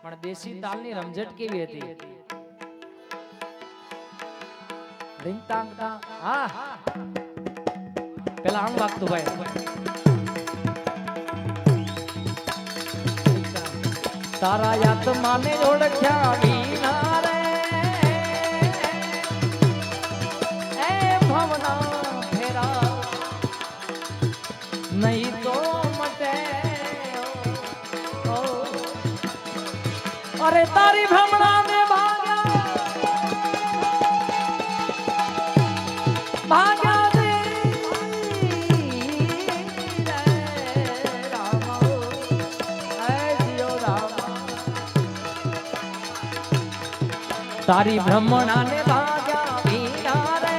પણ દેશી તાલની રમઝટ કેવી હતી? Ring Tang Tang. હા પેલા આમ વાગતું ભાઈ. તારા આત્માને ઓળખ્યા વિના રે એ ભવના ફેરા નહીં તો મટે. અરે તારી ભ્રમણા ને ભાગ્યા દે રામ રામ. તારી ભ્રમણા ને ભાગ્યા વિના રે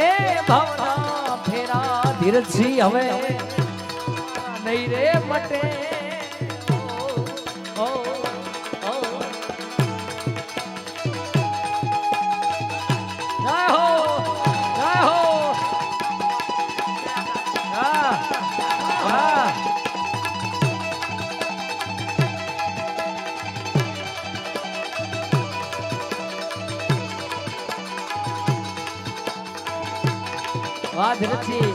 એ ભવના ફેરા ધીરજી હવે નહીં રે મટે. વાહ ધીરજી.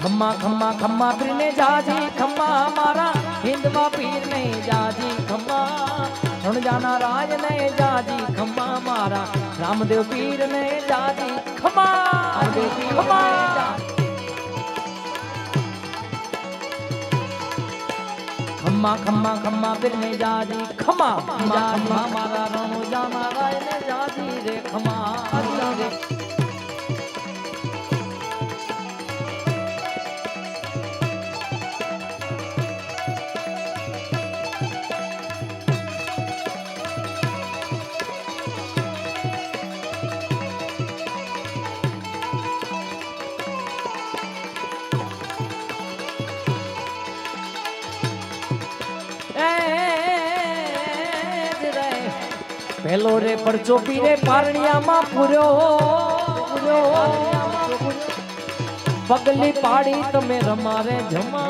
ખમ્મા ખમ્મા ખમ્મા પીરને જાજી ખમ્મા મારા હિંદવા પીરને જાજી ખમ્મા રણજાના રાજને જાજી ખમ્મા મારા રામદેવ પીરને જાજી ખમ્મા ખમ્મા. ખમ્મા ખમ્મા ખમ્મા પીરને જાજી ખમ્મા ખમ્મા મારા રણજાના રાજને જાજી રે ખમ્મા રે. પેલો રે પરચો પીરે પારણિયામાં પૂર્યો પગલી પાડી તમે રમારે જમા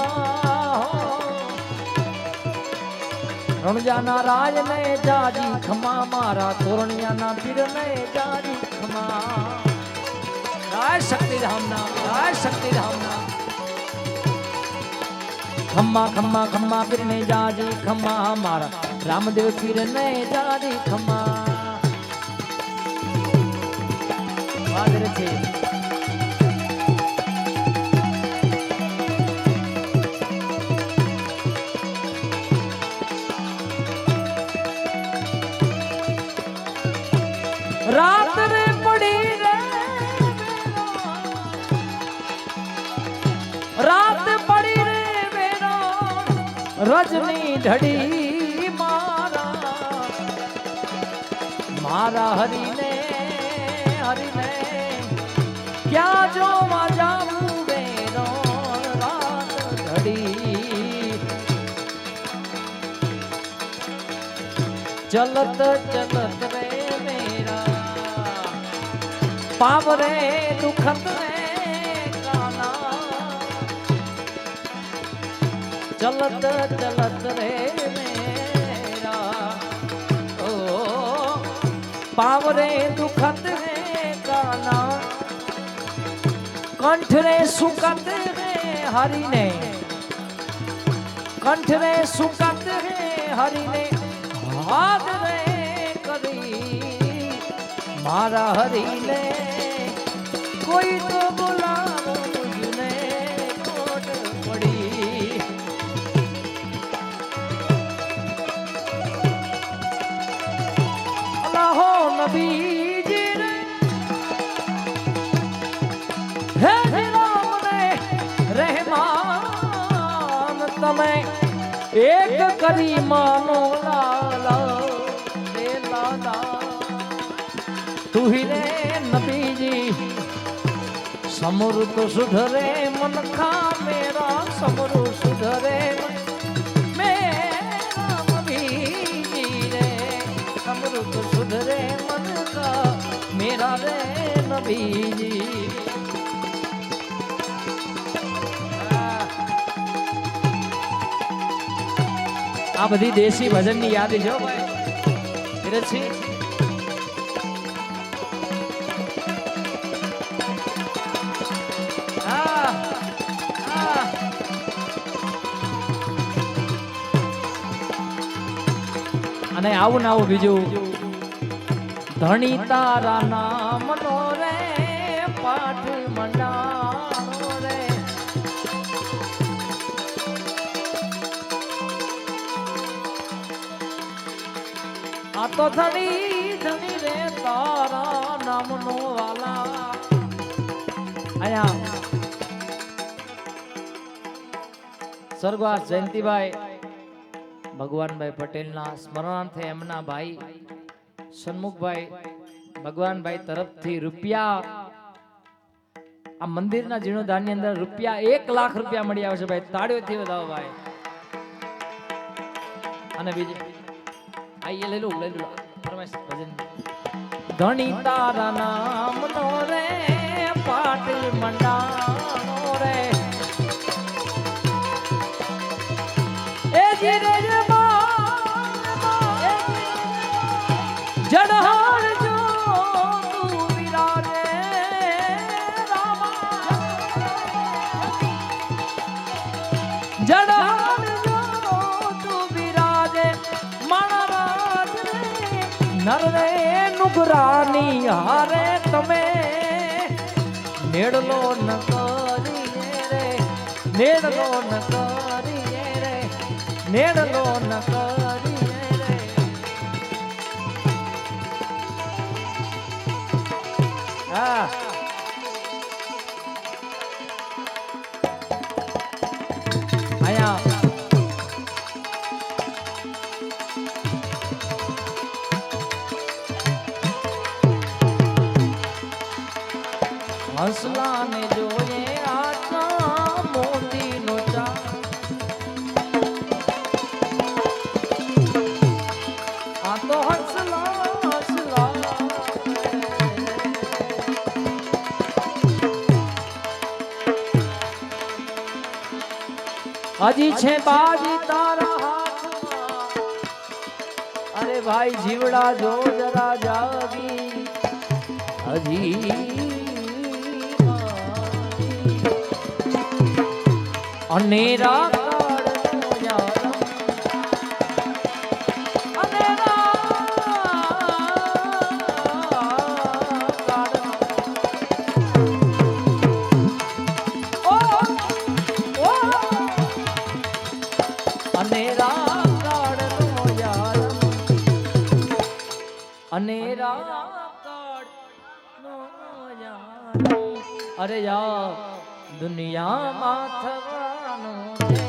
રણજાના રાજ ને જાજી ખમા મારા તોરણિયાના પીર ને જાજી ખમા. રાય શક્તિધામના રાય શક્તિધામના ખમ્મા ખમ્મા ખમ્મા પીર ને જાજી ખમ્મા મારા રામદેવ પીર ને જાજી ખમ્મા. વાદર છે રાત રે પડી રે રાત પડી રે બેરો રજની ઢડી મારા હરીને ક્યાં જોવા જાવું બેરો રાત ઢળી. ચલત ચલત રે મેરા પાવ રે દુખત રે કાના ચલત ચલત રે પાવરે દુખત હે કાના કંઠ રે સુકત હે હરીને કંઠ રે સુકત હે હરીને હાથ રે કરી મારા હરીને કોઈ તો બોલાવો મુજને કોટ પડી. અલ્લાહો નબીજી રે હે રામ ને રહેમાન તમે એક કરી માનો લાલા રે લાલા તું હી રે નબીજી સમૃત સુધરે મન ખા મેરા સમૃત સુધરે મેરા નબીજી રે સમૃત સુધરે મન तक मेरा रे नबी जी। आ बधी देशी भजन ની યાદ છે ભાઈ ધીરજસિંહ। અને આવું ને આવું બીજું ધણી તારા નામનો રે પાઠ મંડાણો રે આ તો ધણી ધણી રે તારા નામનો વાલા। આયા સ્વર્ગવાસ જયંતિભાઈ ભગવાનભાઈ પટેલના સ્મરણાર્થે એમના ભાઈ સન્મુખભાઈ ભગવાનભાઈ તરફથી રૂપિયા આ મંદિરના જીર્ણોદ્ધારની અંદર રૂપિયા 1 લાખ રૂપિયા મળી આવે છે ભાઈ, તાળીઓથી વધાવો ભાઈ। અને બીજું આ એ લઈ લો ફરમાઈશ ભજન ધણી તારા નામનો રે પાટ મંડાણો રે એ જીરે જડહાર જો તું વિરાજે રામા જડહાર જો તું વિરાજે મણરાજ રે નર રે નુગરાની હારે તમે નેડલો ન કરીએ રે નેડલો ન કરીએ રે નેડલો ન કરીએ રે। હા આયા હસલા ને જોયે આચા મોતી નો ચા આ તો હસલા હસલા હજી છે બાજી તારા હાથમાં અરે ભાઈ જીવડા જો જરા જાગી હજી અનેરા કાળનો યાર અનેરા કાળનો યાર અનેરા કાળનો યાર અરે યાર દુનિયામાં થવાનું છે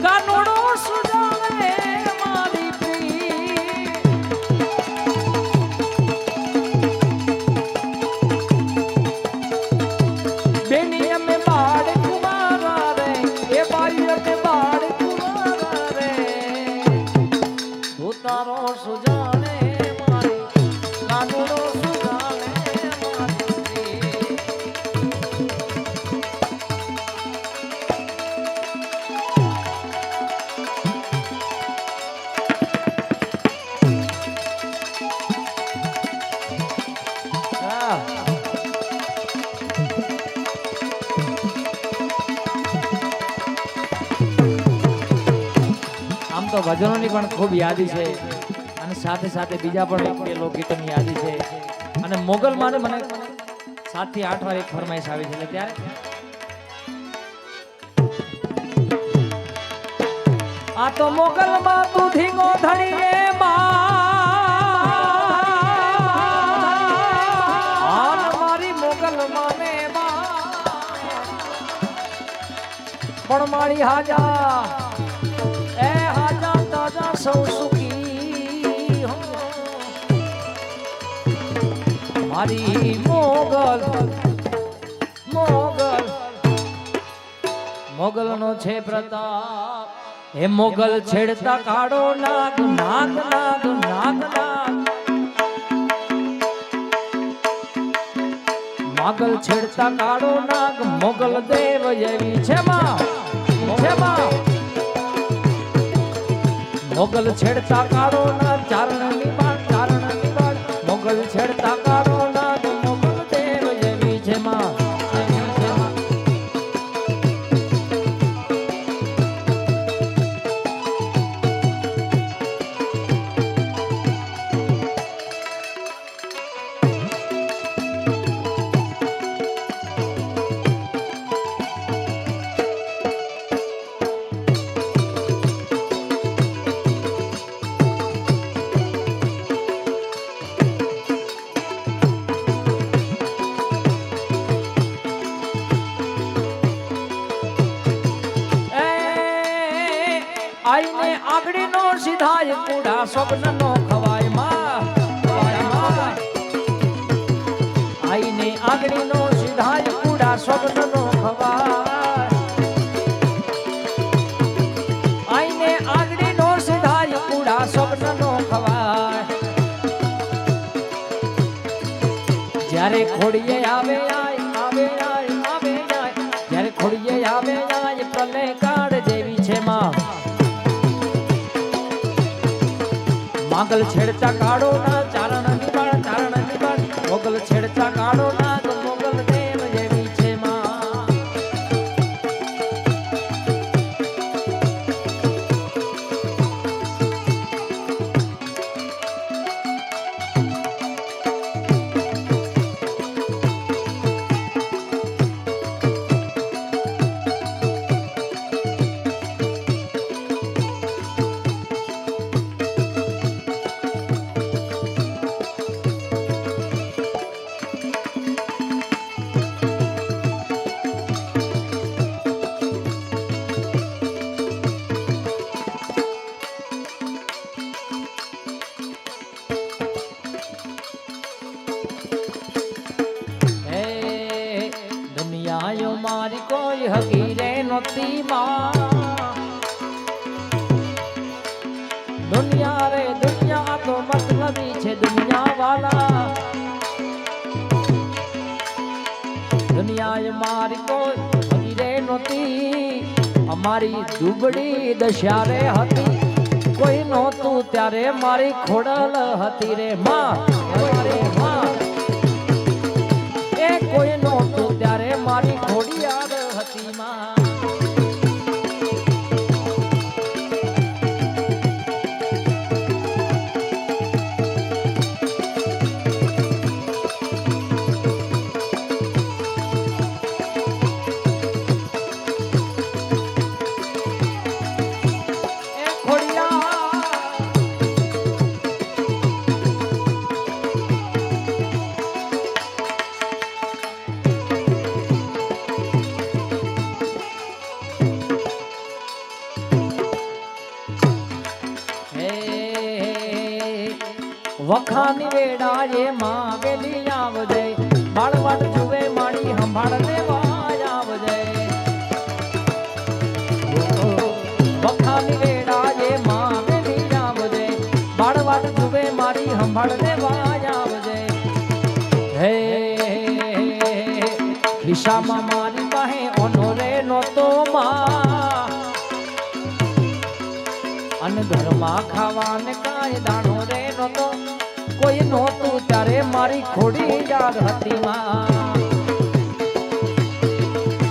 કાનોડો સુજાવે મારી પ્રી બેની અમે બાળ કુમારા રે એ બાઈ અમે બાળ કુમારા રે તું તારો સુજાવે કાનોડો સુજાવે મારી આમ તો ભજનોની પણ ખૂબ યાદી છે અને સાથે સાથે બીજા પણ બે લોકગીતોની યાદી છે અને મોગલ માને મને 7 થી 8 વાર એક ફરમાઈશ આવી છે ત્યારે આ તો મોગલ માં તું ધીંગો ધણી રે માં મારી મોગલ માને પણ મારી હાજા એ હાજા તાજા સૌ સુખી મારી મોગલ મોગલ મોગલ નો છે પ્રતાપ હે મોગલ છેડતા કાળો નાગ નાગ નાગ નાગ નાગ મોગલ છેડતા કાળો નાગ મોગલ દેવ એવી છે માં મોગલ છેડતા કાળો નાગ ચારણ નિબાળ મોગલ છેડતા કાળો નાગ મોગલ દેવ એવી છે માં આઈને આગળી નો સીધાય કુડા સ્વપ્ન નો ખવાય માં આઈને આગળી નો સીધાય કુડા સ્વપ્ન નો ખવાય આઈને આગળી નો સીધાય કુડા સ્વપ્ન નો ખવાય જ્યારે ખોડીએ આવે જ્યારે ખોડીએ આવે પ્રલય કાળ જેવી છે માં મોગલ છેડતા કાળો ના ચારણ નિબાળ મોગલ છેડતા કાળો ના મોગલ દેવ જેવી છે માં મારી કોઈ હકીરે નોતી માં દુનિયા રે દુનિયા તો મતલબી છે દુનિયા વાલા દુનિયા મારી કોઈ હકીરે નોતી અમારી દુબળી દશા રે હતી કોઈ નહોતું ત્યારે મારી ખોડલ હતી રે માં એ કોઈ નહોતું ત્યારે મારી ખોડિયાર હતી માં વખાની વેડા એ માં વેલી આવજે બાળવાટ જુએ માણી સંભાળ લેવા આવજે વખાની વેડા એ માં વેલી આવજે બાળવાટ જુએ મારી સંભાળ લેવા આવજે હે ખિસ્સામાં મારી પાસે ઓનો રે નહોતો માં અને ઘરમાં ખાવાને કાંઈ દાણો રે નહોતો કોઈ નહોતું ત્યારે મારી ખોડી યાદ હતી માં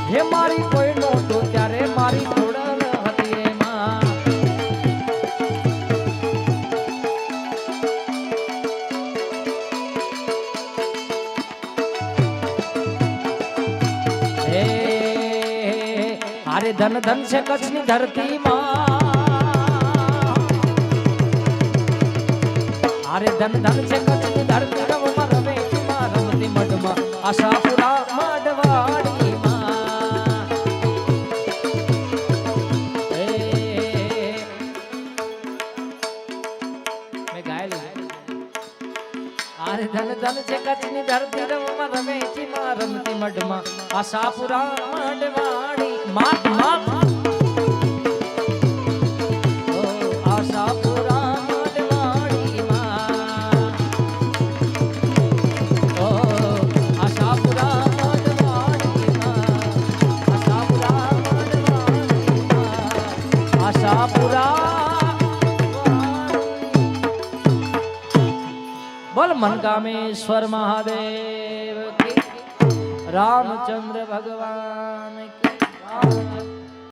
હે મારી કોઈ નહોતું ત્યારે મારી ખોડલ હતી રે માં હે અરે ધન ધન છે કચ્છની ધરતી માં અરે ધન ધન છે કચ્છની ધરતી રવમાં રમે માં રમતી મઢમાં આશાપુરા મઢવાડી માં મેં ગાયેલું અરે ધન ધન છે કચ્છની ધરતી રવમાં રમે માં રમતી મઢમાં આશાપુરા મઢવાડી માત માત આશાપુરા બોલ મનકામેશ્વર મહાદેવ કી રામચંદ્ર ભગવાન કી